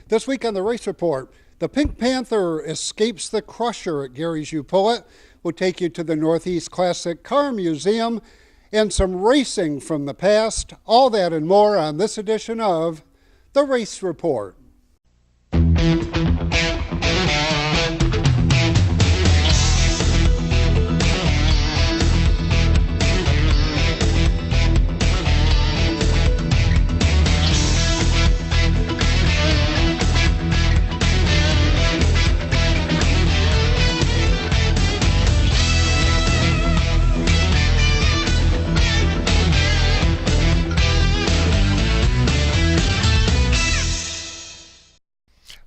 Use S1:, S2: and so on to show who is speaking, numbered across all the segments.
S1: This week on the Race Report, the Pink Panther escapes the crusher at Gary's U-Pullet. We'll take you to the Northeast Classic Car Museum and some racing from the past. All that and more on this edition of the Race Report.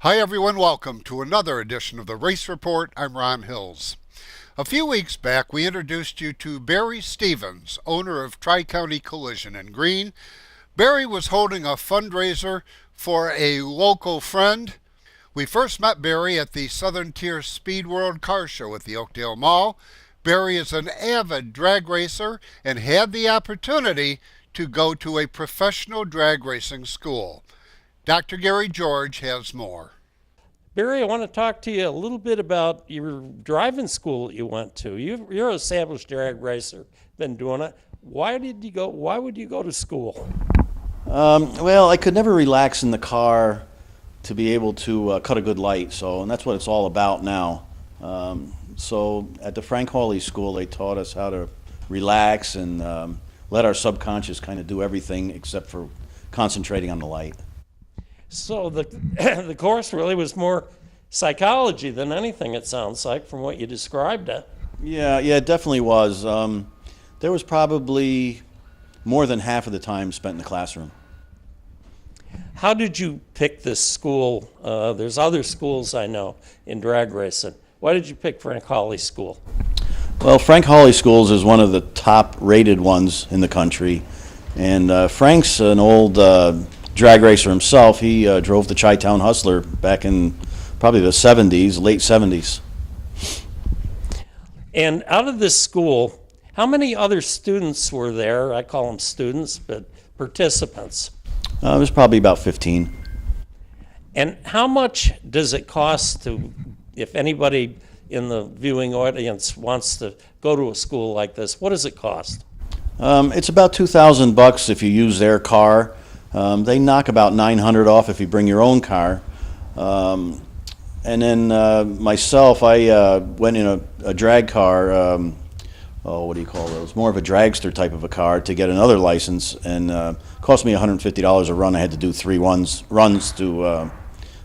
S1: Hi everyone, welcome to another edition of the Race Report. I'm Ron Hills. A few weeks back we introduced you to Barry Stevens, owner of Tri-County Collision in Greene. Barry was holding a fundraiser for a local friend. We first met Barry at the Southern Tier Speed World Car Show at the Oakdale Mall. Barry is an avid drag racer and had the opportunity to go to a professional drag racing school. Dr. Gary George has more.
S2: Barry, I want to talk to you a little bit about your driving school that you went to. You're an established drag racer, been doing it. Why would you go to school?
S3: Well, I could never relax in the car to be able to cut a good light, and that's what it's all about now. So at the Frank Hawley School, they taught us how to relax and let our subconscious kind of do everything except for concentrating on the light.
S2: So the course really was more psychology than anything, it sounds like, from what you described it.
S3: Yeah, it definitely was. There was probably more than half of the time spent in the classroom.
S2: How did you pick this school? There's other schools I know in drag racing. Why did you pick Frank Hawley School?
S3: Well, Frank Hawley Schools is one of the top-rated ones in the country, and Frank's an old drag racer himself. He drove the Chi-Town Hustler back in probably the 70s, late 70s.
S2: And out of this school, how many other students were there? I call them students, but participants.
S3: It was probably about 15.
S2: And how much does it cost to, if anybody in the viewing audience wants to go to a school like this, what does it cost?
S3: It's about $2,000 if you use their car. They knock about $900 off if you bring your own car. And then myself, I went in a drag car, what do you call those? More of a dragster type of a car to get another license, and cost me $150 a run. I had to do 3 runs to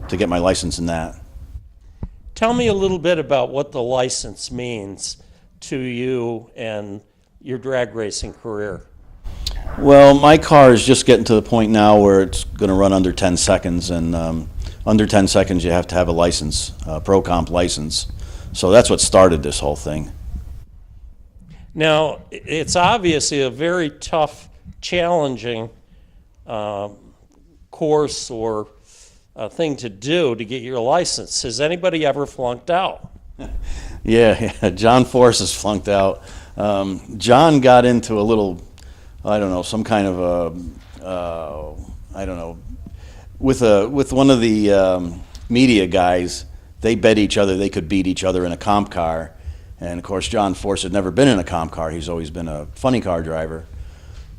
S3: get my license in that.
S2: Tell me a little bit about what the license means to you and your drag racing career.
S3: Well, my car is just getting to the point now where it's going to run under 10 seconds, and under 10 seconds you have to have a license, a Pro Comp license. So that's what started this whole thing.
S2: Now, it's obviously a very tough, challenging course or thing to do to get your license. Has anybody ever flunked out?
S3: Yeah, John Force has flunked out. John got into a little, I don't know, some kind of I don't know, with one of the media guys. They bet each other they could beat each other in a comp car, and of course John Force had never been in a comp car. He's always been a funny car driver.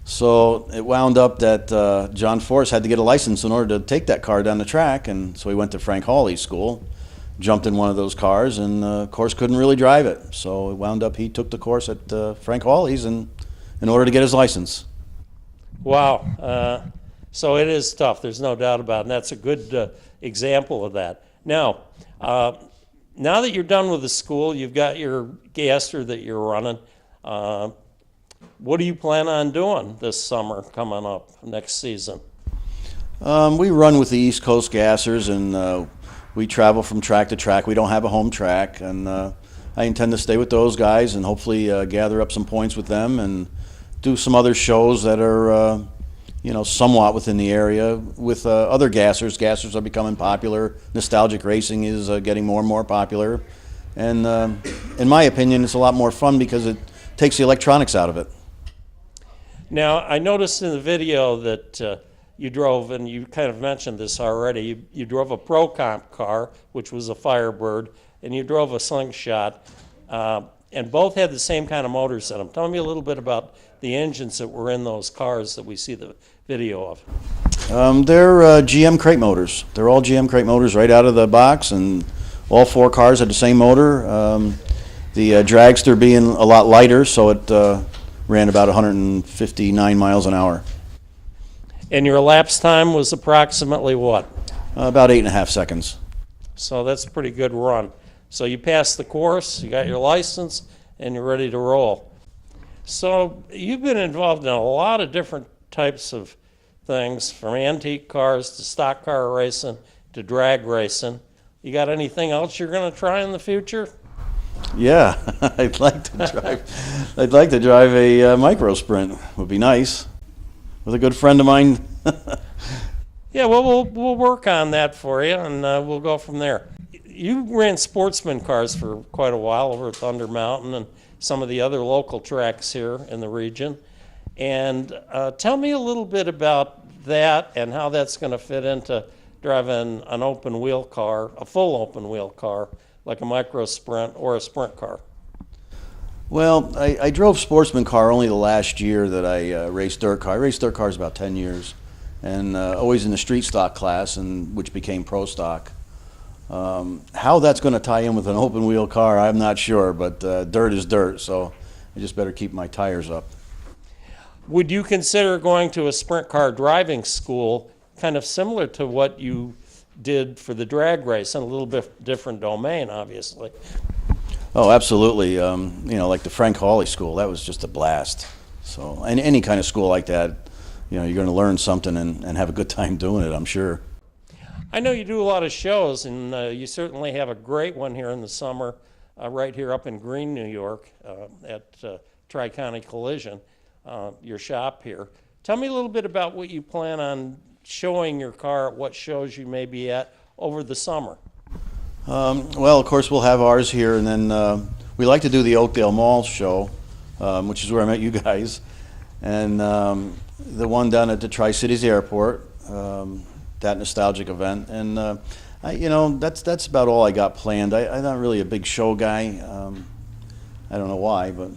S3: So it wound up that John Force had to get a license in order to take that car down the track, and so he went to Frank Hawley School, jumped in one of those cars, and of course couldn't really drive it. So it wound up he took the course at Frank Hawley's in order to get his license.
S2: Wow. So it is tough, there's no doubt about it, and that's a good example of that. Now that you're done with the school, you've got your Gaster that you're running. What do you plan on doing this summer coming up next season?
S3: We run with the East Coast Gassers, and we travel from track to track. We don't have a home track, and I intend to stay with those guys and hopefully gather up some points with them and do some other shows that are somewhat within the area with other gassers. Gassers are becoming popular. Nostalgic racing is getting more and more popular. And in my opinion, it's a lot more fun because it takes the electronics out of it.
S2: Now, I noticed in the video that you drove, and you kind of mentioned this already, you drove a Pro Comp car, which was a Firebird, and you drove a Slingshot, and both had the same kind of motors in them. Tell me a little bit about the engines that were in those cars that we see the video of.
S3: They're GM crate motors. They're all GM crate motors right out of the box, and all 4 cars had the same motor. The dragster being a lot lighter, so it ran about 159 miles an hour.
S2: And your elapsed time was approximately what?
S3: About 8.5 seconds.
S2: So that's a pretty good run. So you passed the course, you got your license, and you're ready to roll. So you've been involved in a lot of different types of things, from antique cars to stock car racing to drag racing. You got anything else you're going to try in the future?
S3: Yeah, I'd like to drive. I'd like to drive a micro sprint. Would be nice, with a good friend of mine.
S2: Yeah, well, we'll work on that for you, and we'll go from there. You ran sportsman cars for quite a while over at Thunder Mountain and some of the other local tracks here in the region. And tell me a little bit about that and how that's going to fit into driving an open wheel car, a full open wheel car, like a micro sprint or a sprint car.
S3: Well, I drove sportsman car only the last year that I raced dirt car. I raced dirt cars about 10 years, and always in the street stock class, and which became pro stock. How that's going to tie in with an open wheel car, I'm not sure, but dirt is dirt, so I just better keep my tires up.
S2: Would you consider going to a sprint car driving school, kind of similar to what you did for the drag race, in a little bit different domain, obviously?
S3: Oh, absolutely. Like the Frank Hawley School, that was just a blast. So, and any kind of school like that, you're going to learn something and have a good time doing it, I'm sure.
S2: I know you do a lot of shows, and you certainly have a great one here in the summer, right here up in Greene, New York, at Tri-County Collision, your shop here. Tell me a little bit about what you plan on showing your car at what shows you may be at over the summer.
S3: Well, of course, we'll have ours here, and then we like to do the Oakdale Mall show, which is where I met you guys, and the one down at the Tri-Cities Airport, that nostalgic event, and that's about all I got planned. I'm not really a big show guy. I don't know why, but.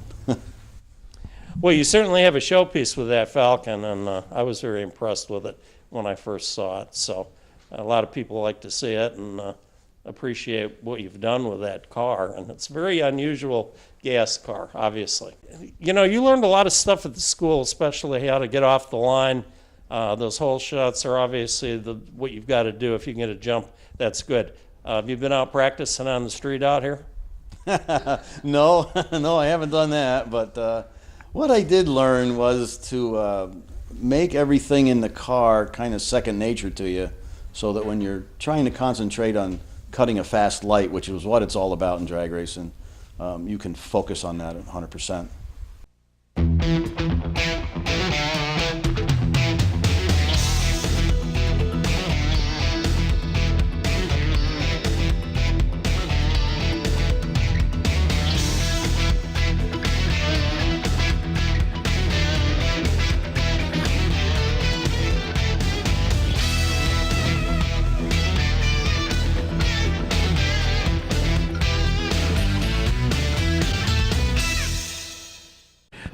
S2: Well, you certainly have a showpiece with that Falcon, and I was very impressed with it when I first saw it. So a lot of people like to see it and appreciate what you've done with that car. And it's a very unusual gas car, obviously. You learned a lot of stuff at the school, especially how to get off the line. Those hole shots are obviously what you've got to do. If you can get a jump, that's good. Have you been out practicing on the street out here?
S3: No, I haven't done that, but what I did learn was to make everything in the car kind of second nature to you, so that when you're trying to concentrate on cutting a fast light, which is what it's all about in drag racing, you can focus on that 100%.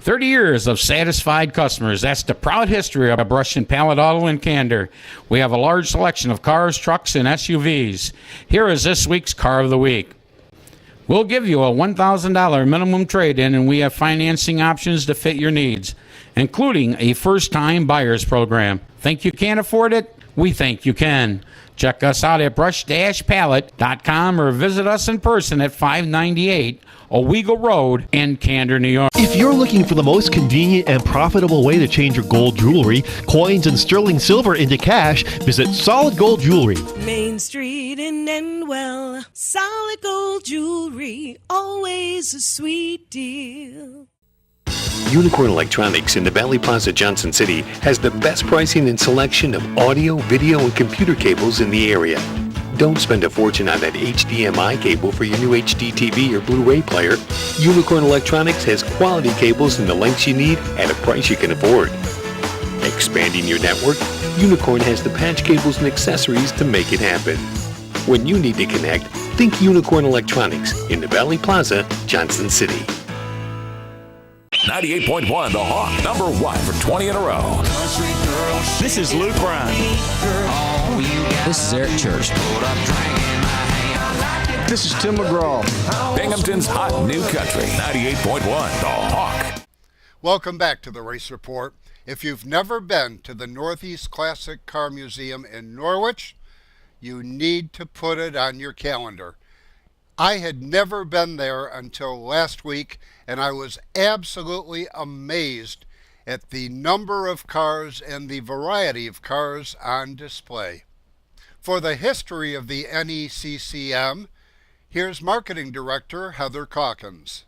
S4: "30 years of satisfied customers. That's the proud history of Brush and Pallet Auto in Candor. We have a large selection of cars, trucks, and SUVs. Here is this week's Car of the Week. We'll give you a $1,000 minimum trade-in, and we have financing options to fit your needs, including a first-time buyers program. Think you can't afford it? We think you can. Check us out at brush-pallet.com or visit us in person at 598 Owego Road in Candor, New York.
S5: If you're looking for the most convenient and profitable way to change your gold jewelry, coins, and sterling silver into cash, visit Solid Gold Jewelry.
S6: Main Street in Endwell, Solid Gold Jewelry, always a sweet deal.
S7: Unicorn Electronics in the Valley Plaza, Johnson City has the best pricing and selection of audio, video, and computer cables in the area. Don't spend a fortune on that HDMI cable for your new HD TV or Blu-ray player. Unicorn Electronics has quality cables in the lengths you need at a price you can afford. Expanding your network? Unicorn has the patch cables and accessories to make it happen. When you need to connect, think Unicorn Electronics in the Valley Plaza, Johnson City.
S8: 98.1 The Hawk, number one for 20 in a row.
S9: This is Luke Bryan.
S10: This is Eric Church.
S9: This is Tim McGraw.
S8: Binghamton's hot new country, 98.1 The Hawk.
S1: Welcome back to the Race Report. If you've never been to the Northeast Classic Car Museum in Norwich, you need to put it on your calendar. I had never been there until last week, and I was absolutely amazed at the number of cars and the variety of cars on display. For the history of the NECCM, here's Marketing Director Heather Calkins.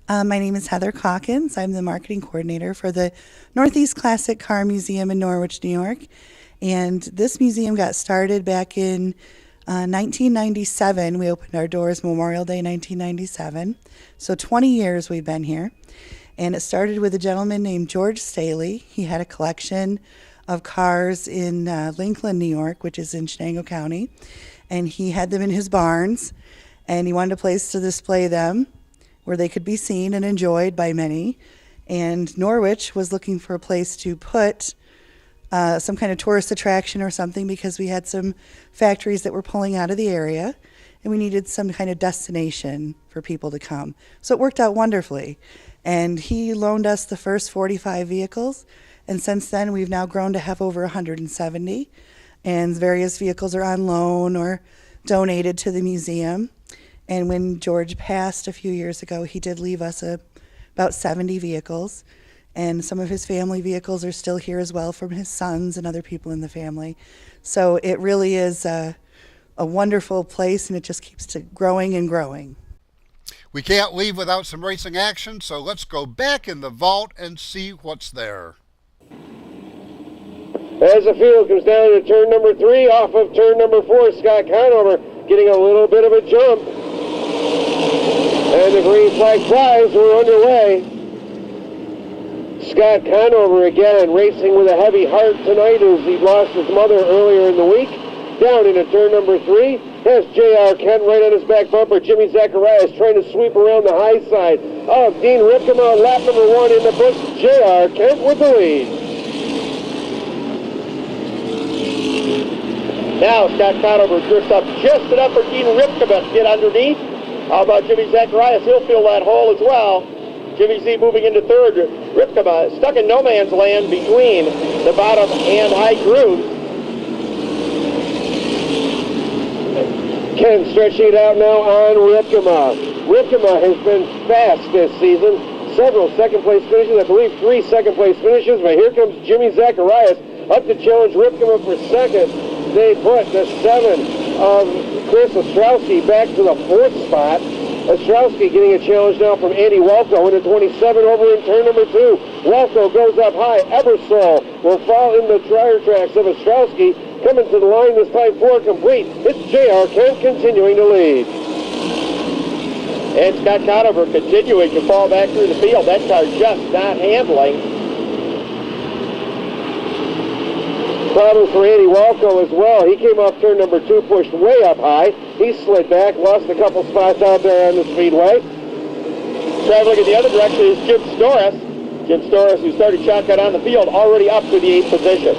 S11: My name is Heather Calkins. I'm the marketing coordinator for the Northeast Classic Car Museum in Norwich, New York. And this museum got started back in 1997. We opened our doors Memorial Day 1997. So 20 years we've been here. And it started with a gentleman named George Staley. He had a collection of cars in Lincoln, New York, which is in Chenango County. And he had them in his barns. And he wanted a place to display them where they could be seen and enjoyed by many. And Norwich was looking for a place to put some kind of tourist attraction or something, because we had some factories that were pulling out of the area and we needed some kind of destination for people to come. So it worked out wonderfully. And he loaned us the first 45 vehicles, and since then we've now grown to have over 170, and various vehicles are on loan or donated to the museum. And when George passed a few years ago, he did leave us about 70 vehicles. And some of his family vehicles are still here as well, from his sons and other people in the family. So it really is a wonderful place, and it just keeps growing and growing.
S1: We can't leave without some racing action, so let's go back in the vault and see what's there.
S12: As the field comes down to turn number 3, off of turn number 4, Scott Conover getting a little bit of a jump. And the green flag flies, we're underway. Scott Conover again racing with a heavy heart tonight, as he lost his mother earlier in the week. Down into turn number 3, has J.R. Kent right on his back bumper. Jimmy Zacharias trying to sweep around the high side of Dean Ripkema. Lap number 1 in the books. J.R. Kent with the lead. Now Scott Conover drifts up just enough for Dean Ripkema to get underneath. How about Jimmy Zacharias? He'll fill that hole as well. Jimmy Z moving into third. Ripkema stuck in no man's land between the bottom and high grooves. Ken stretching it out now on Ripkema. Ripkema has been fast this season. Several second-place finishes, I believe 3 second-place finishes, but here comes Jimmy Zacharias up to challenge Ripkema for second. They put the 7 of Chris Ostrowski back to the 4th spot. Ostrowski getting a challenge now from Andy Walko into 27 over in turn number 2. Walko goes up high. Ebersol will fall in the tire tracks of Ostrowski. Coming to the line this time, 4 complete. It's J.R. Kent continuing to lead. And Scott Conover continuing to fall back through the field. That car just not handling. Problems for Andy Walko as well. He came off turn number 2, pushed way up high. He slid back, lost a couple spots out there on the speedway. Traveling in the other direction is Jim Storis. Jim Storis, who started shotgun on the field, already up to the 8th position.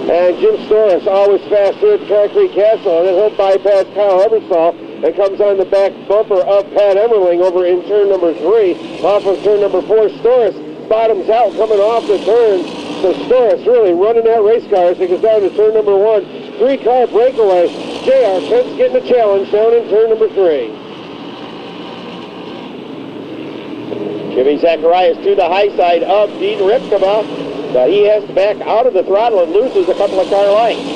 S12: And Jim Storis, always fast here at the Concrete Castle, and then he'll bypass Kyle Ebersol and comes on the back bumper of Pat Emmerling over in turn number 3. Off of turn number 4, Storis bottoms out coming off the turn. So Storis really running that race car as he goes down to turn number 1. 3-car breakaway. J.R. Kent's getting a challenge down in turn number 3. Jimmy Zacharias to the high side of Dean Ripkema. But he has to back out of the throttle and loses a couple of car lengths.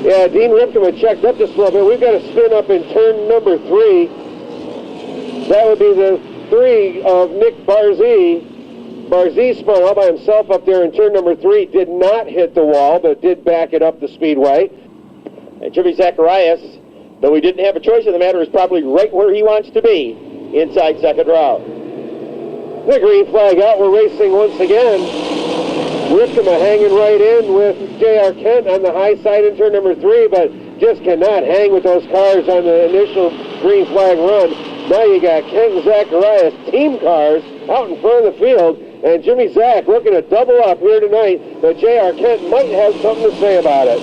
S12: Yeah, Dean Ripkema checked up just a little bit. We've got a spin up in turn number 3. That would be the 3 of Nick Barzee. Barzee spun all by himself up there in turn number 3. Did not hit the wall, but did back it up the speedway. And Jimmy Zacharias, though he didn't have a choice in the matter, is probably right where he wants to be, inside second row. The green flag out. We're racing once again. Ripkema hanging right in with J.R. Kent on the high side in turn number 3, but just cannot hang with those cars on the initial green flag run. Now you got Kent and Zacharias, team cars, out in front of the field, and Jimmy Zach looking to double up here tonight, but J.R. Kent might have something to say about it.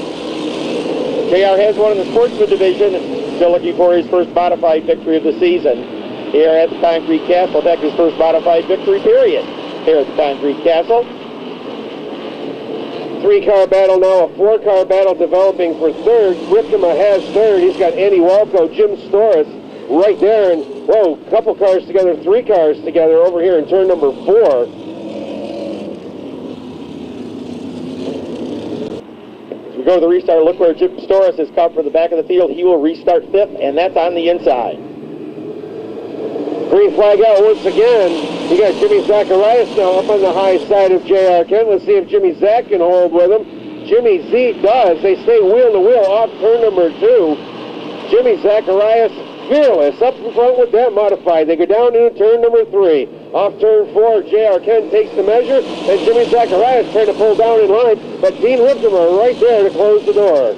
S13: JR has won in the Sportsman division, still looking for his first modified victory of the season here at the Concrete Castle. In fact, his first modified victory, period, here at the Concrete Castle.
S12: 3-car battle now, a 4-car battle developing for third. Ripkema has third. He's got Andy Walco, Jim Storis right there, and whoa, couple cars together, 3 cars together over here in turn number 4.
S13: As we go to the restart, look where Jim Storis has come from the back of the field. He will restart 5th, and that's on the inside.
S12: Green flag out once again. You got Jimmy Zacharias now up on the high side of J.R. Kent. Let's see if Jimmy Zach can hold with him. Jimmy Z does. They stay wheel to wheel off turn number 2. Jimmy Zacharias fearless up in front with that modified. They go down into turn number 3. Off turn 4, J.R. Kent takes the measure, and Jimmy Zacharias trying to pull down in line, but Dean Ripkema right there to close the door.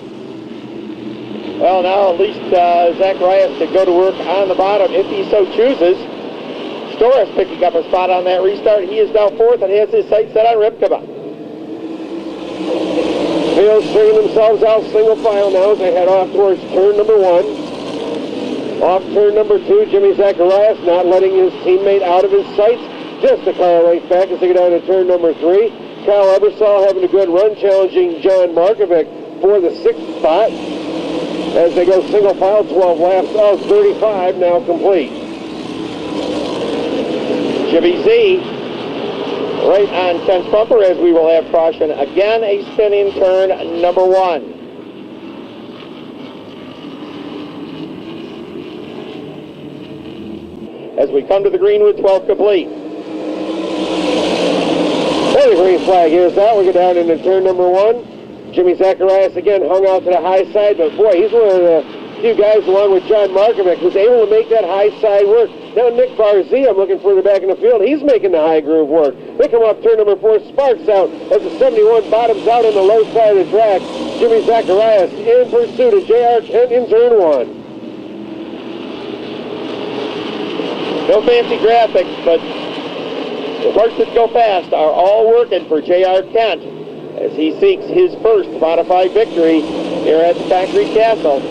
S13: Well, now at least Zacharias can go to work on the bottom if he so chooses. Storis picking up a spot on that restart. He is now 4th and has his sights set on Ripkema.
S12: Field stringing themselves out single file now as they head off towards turn number 1. Off turn number 2, Jimmy Zacharias not letting his teammate out of his sights. Just a car length back as they get down to turn number 3. Kyle Ebersol having a good run, challenging John Markovic for the 6th spot. As they go single file, 12 laps of 35 now complete.
S13: Jimmy Z right on Kent's bumper as we will have caution again, a spin in turn number 1. As we come to the green with 12 complete.
S12: Hey, the green flag is out. We go down into turn number 1. Jimmy Zacharias again hung out to the high side, but boy, he's one of the few guys along with John Markovic who's able to make that high side work. Now Nick Barzia, I'm looking further back in the field, he's making the high groove work. They come off turn number 4, Sparks out as the 71 bottoms out on the low side of the track. Jimmy Zacharias in pursuit of J.R. Kent in turn 1.
S13: No fancy graphics, but the parts that go fast are all working for J.R. Kent as he seeks his first modified victory here at the Concrete Castle.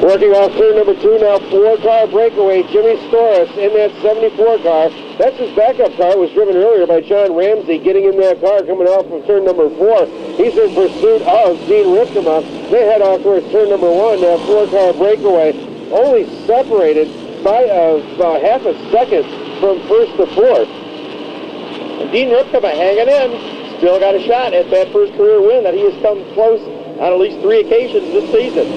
S12: Working off turn number 2 now, 4-car breakaway. Jimmy Storis in that 74 car. That's his backup car. It was driven earlier by John Ramsey getting in that car coming off of turn number 4. He's in pursuit of Dean Ripkema. They head off towards turn number 1, that 4-car breakaway. Only separated by about half a second from 1st to 4th.
S13: And Dean Ripkema hanging in. Still got a shot at that first career win that he has come close on at least 3 occasions this season.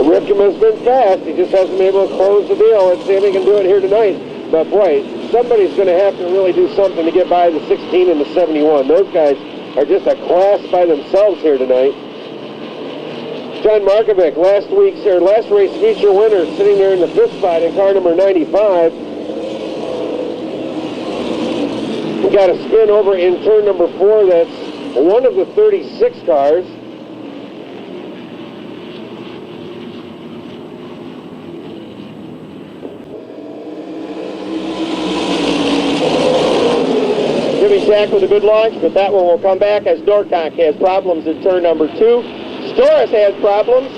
S12: Ripkema's been fast. He just hasn't been able to close the deal. Let's see if he can do it here tonight. But boy, somebody's going to have to really do something to get by the 16 and the 71. Those guys are just a class by themselves here tonight. John Markovic, last race feature winner, sitting there in the 5th spot in car number 95. We got a spin over in turn number 4. That's one of the 36 cars.
S13: Jimmy Zach with a good launch, but that one will come back as Norconk has problems in turn number 2. Storis has problems,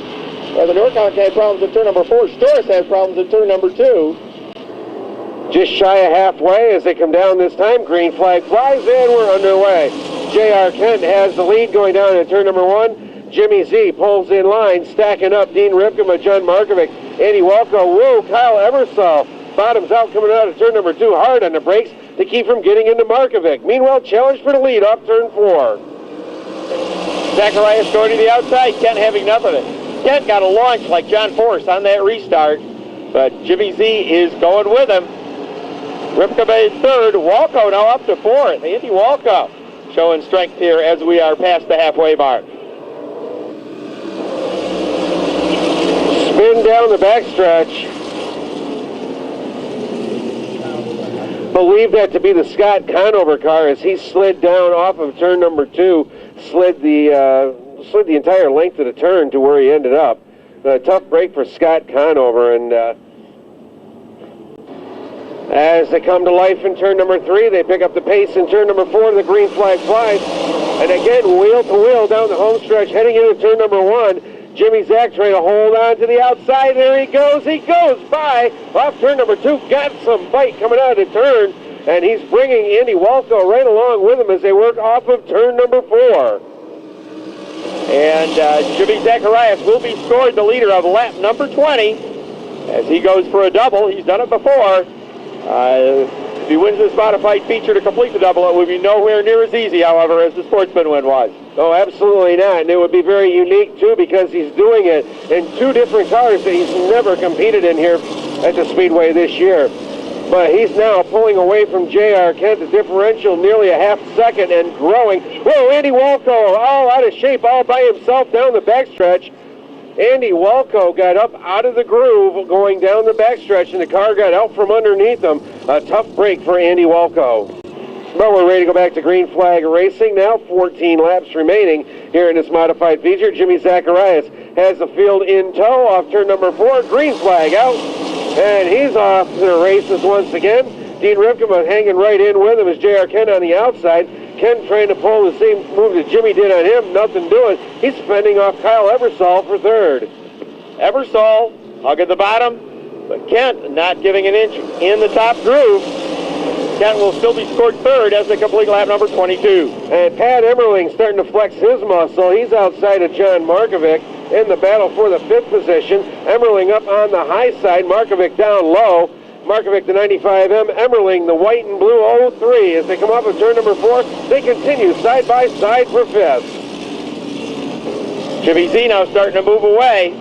S13: or the Norconk had problems in turn number 4. Storis has problems in turn number 2.
S12: Just shy of halfway as they come down this time. Green flag flies and we're underway. J.R. Kent has the lead going down in turn number 1. Jimmy Z pulls in line, stacking up Dean Ripkema, John Markovic, Andy Walco, whoa, Kyle Ebersol. Bottoms out coming out of turn number 2, hard on the brakes to keep from getting into Markovic. Meanwhile, challenge for the lead off turn 4.
S13: Zacharias going to the outside, Kent having none of it. Kent got a launch like John Force on that restart, but Jimmy Z is going with him. Ripkema in 3rd, Walco now up to 4th. Andy Walco showing strength here as we are past the halfway mark.
S12: Spin down the backstretch. believe that to be the Scott Conover car as he slid down off of turn number 2, slid the entire length of the turn to where he ended up. A tough break for Scott Conover, and as they come to life in turn number 3, they pick up the pace in turn number 4. The green flag flies, and again, wheel to wheel down the home stretch, heading into turn number 1. Jimmy Zach trying to hold on to the outside. There he goes. He goes by off turn number 2. Got some bite coming out of the turn, and he's bringing Andy Walco right along with him as they work off of turn number 4.
S13: And Jimmy Zacharias will be scored the leader of lap number 20 as he goes for a double. He's done it before. If he wins this modified feature to complete the double, it would be nowhere near as easy, however, as the Sportsman win was.
S12: Oh, absolutely not. And it would be very unique, too, because he's doing it in 2 different cars that he's never competed in here at the Speedway this year. But he's now pulling away from J.R. Kent, the differential nearly a half second and growing. Whoa, Andy Walco all out of shape, all by himself down the backstretch. Andy Walco got up out of the groove going down the backstretch, and the car got out from underneath him. A tough break for Andy Walco. But we're ready to go back to green flag racing now. 14 laps remaining here in this modified feature. Jimmy Zacharias has the field in tow off turn number 4. Green flag out, and he's off to the races once again. Dean Ripkema hanging right in with him as J.R. Kent on the outside. Kent trying to pull the same move that Jimmy did on him. Nothing doing. He's fending off Kyle Ebersol for third.
S13: Ebersol, hug at the bottom, but Kent not giving an inch in the top groove. Kent will still be scored third as they complete lap number 22.
S12: And Pat Emmerling starting to flex his muscle. He's outside of John Markovic in the battle for the 5th position. Emmerling up on the high side, Markovic down low. Markovic the 95M, Emmerling the white and blue 03. As they come off of turn number 4, they continue side by side for 5th.
S13: Jimmy Z now starting to move away.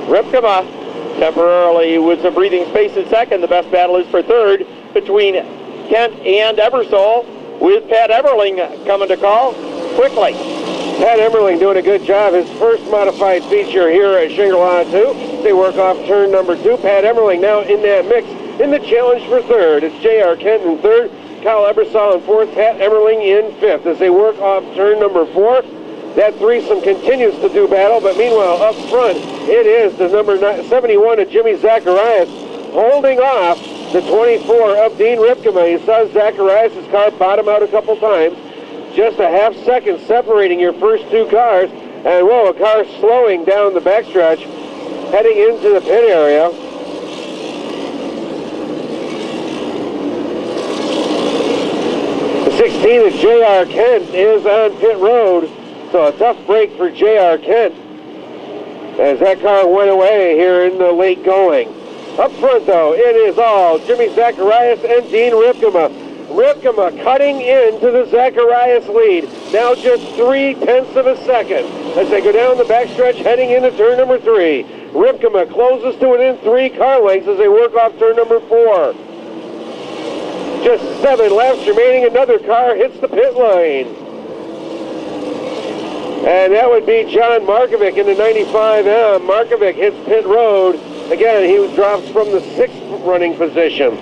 S13: Ripkema temporarily with some breathing space in second. The best battle is for third between Kent and Ebersol, with Pat Emmerling coming to call quickly.
S12: Pat Emmerling doing a good job. His first modified feature here at Shangri-La 2. They work off turn number 2. Pat Emmerling now in that mix in the challenge for third. It's J.R. Kent in third, Kyle Ebersol in fourth, Pat Emmerling in fifth. As they work off turn number 4, that threesome continues to do battle, but meanwhile up front, it is the number 71 of Jimmy Zacharias holding off the 24 of Dean Ripkema. You saw Zacharias' car bottom out a couple times. Just a half second separating your first 2 cars. And whoa, a car slowing down the backstretch, heading into the pit area. The 16 of J.R. Kent is on pit road. So a tough break for J.R. Kent as that car went away here in the late going. Up front, though, it is all Jimmy Zacharias and Dean Ripkema. Ripkema cutting into the Zacharias lead. Now just 0.3 of a second as they go down the backstretch heading into turn number 3. Ripkema closes to within 3 car lengths as they work off turn number 4. Just 7 laps remaining. Another car hits the pit lane. And that would be John Markovic in the 95M. Markovic hits pit road. Again, he drops from the 6th running position.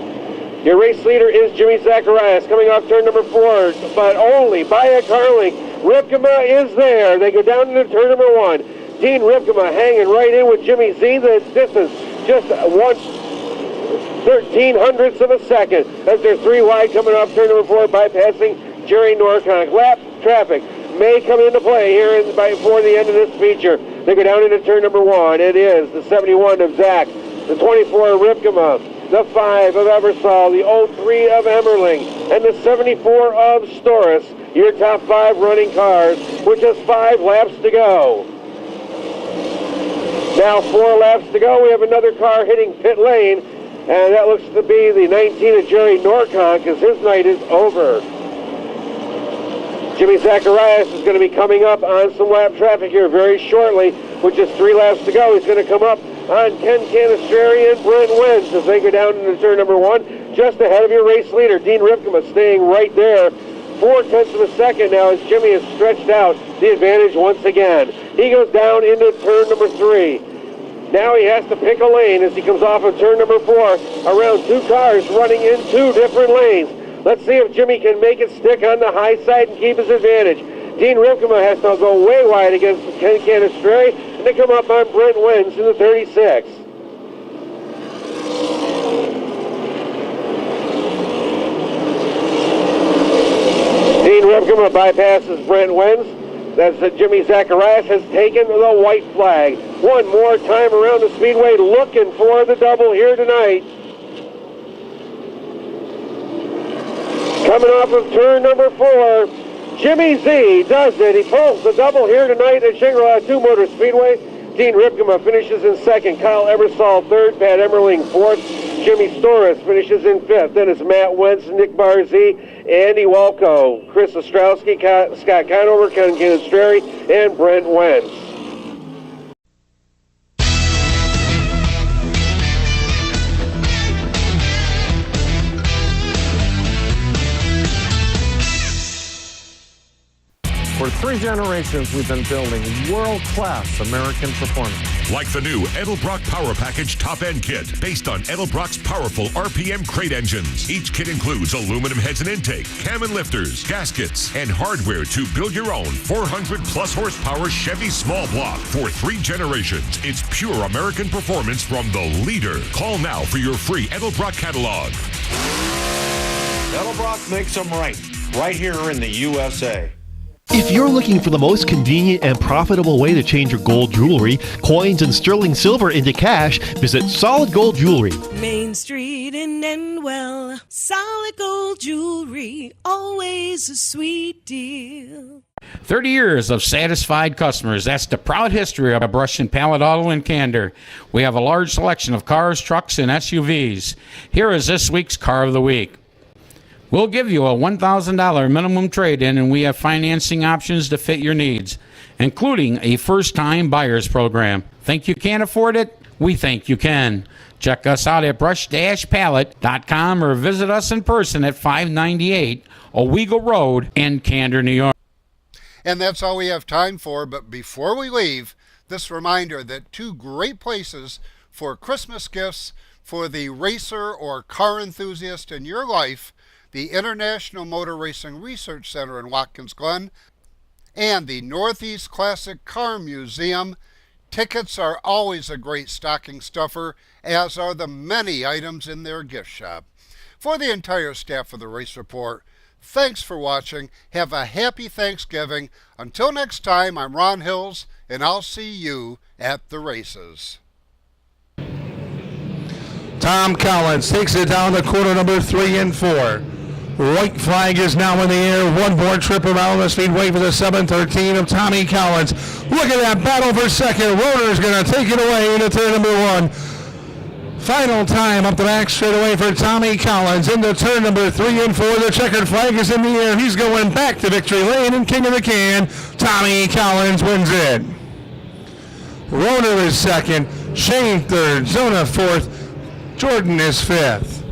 S12: Your race leader is Jimmy Zacharias coming off turn number 4, but only by a car length. Ripkema is there. They go down into turn number 1. Dean Ripkema hanging right in with Jimmy Z. The distance just 1/1300th of a second as they're 3 wide coming off turn number 4, bypassing Jerry Norconk. Lap traffic may come into play here before the end of this feature. They go down into turn number 1. It is the 71 of Zach, the 24 of Ripkema, the 5 of Ebersol, the 03 of Emmerling, and the 74 of Storis. Your top 5 running cars with just 5 laps to go. Now 4 laps to go. We have another car hitting pit lane, and that looks to be the 19 of Jerry Norconk as his night is over. Jimmy Zacharias is going to be coming up on some lap traffic here very shortly. With just 3 laps to go, he's going to come up on Ken Canistrari and Brent Wentz as they go down into turn number 1, just ahead of your race leader, Dean Ripkema, staying right there. 0.4 of a second now as Jimmy has stretched out the advantage once again. He goes down into turn number 3. Now he has to pick a lane as he comes off of turn number 4, around 2 cars running in 2 different lanes. Let's see if Jimmy can make it stick on the high side and keep his advantage. Dean Ripkema has to go way wide against Ken Canestrelli, and they come up on Brent Wins in the 36. Dean Ripkema bypasses Brent Wins. That's Jimmy Zacharias has taken the white flag. One more time around the speedway, looking for the double here tonight. Coming off of turn number 4, Jimmy Z does it. He pulls the double here tonight at Shangri-La 2 Motor Speedway. Dean Ripkema finishes in 2nd. Kyle Ebersol 3rd. Pat Emmerling 4th. Jimmy Storis finishes in 5th. Then it's Matt Wentz, Nick Barzee, Andy Walco, Chris Ostrowski, Scott Conover, Ken Canestrelli, and Brent Wentz.
S14: For 3 generations, we've been building world-class American performance.
S8: Like the new Edelbrock Power Package Top-End Kit, based on Edelbrock's powerful RPM crate engines. Each kit includes aluminum heads and intake, cam and lifters, gaskets, and hardware to build your own 400-plus horsepower Chevy small block. For 3 generations, it's pure American performance from the leader. Call now for your free Edelbrock catalog.
S9: Edelbrock makes them right here in the USA.
S5: If you're looking for the most convenient and profitable way to change your gold jewelry, coins, and sterling silver into cash, visit Solid Gold Jewelry.
S6: Main Street in Endwell, Solid Gold Jewelry, always a sweet deal.
S4: 30 years of satisfied customers. That's the proud history of Brush and Pallet Auto in Candor. We have a large selection of cars, trucks, and SUVs. Here is this week's Car of the Week. We'll give you a $1,000 minimum trade-in, and we have financing options to fit your needs, including a first-time buyer's program. Think you can't afford it? We think you can. Check us out at brush-pallet.com or visit us in person at 598 Owego Road in Candor, New York.
S1: And that's all we have time for, but before we leave, this reminder that 2 great places for Christmas gifts for the racer or car enthusiast in your life: the International Motor Racing Research Center in Watkins Glen and the Northeast Classic Car Museum. Tickets are always a great stocking stuffer, as are the many items in their gift shop. For the entire staff of the Race Report, thanks for watching. Have a happy Thanksgiving. Until next time, I'm Ron Hills, and I'll see you at the races.
S15: Tom Collins takes it down to quarter number 3 and 4. White flag is now in the air. One more trip around the speedway for the 713 of Tommy Collins. Look at that battle for second. Roeder's going to take it away into turn number 1. Final time up the back straightaway for Tommy Collins into turn number 3 and 4. The checkered flag is in the air. He's going back to victory lane and king of the can. Tommy Collins wins it. Roeder is second. Shane third. Zona fourth. Jordan is fifth.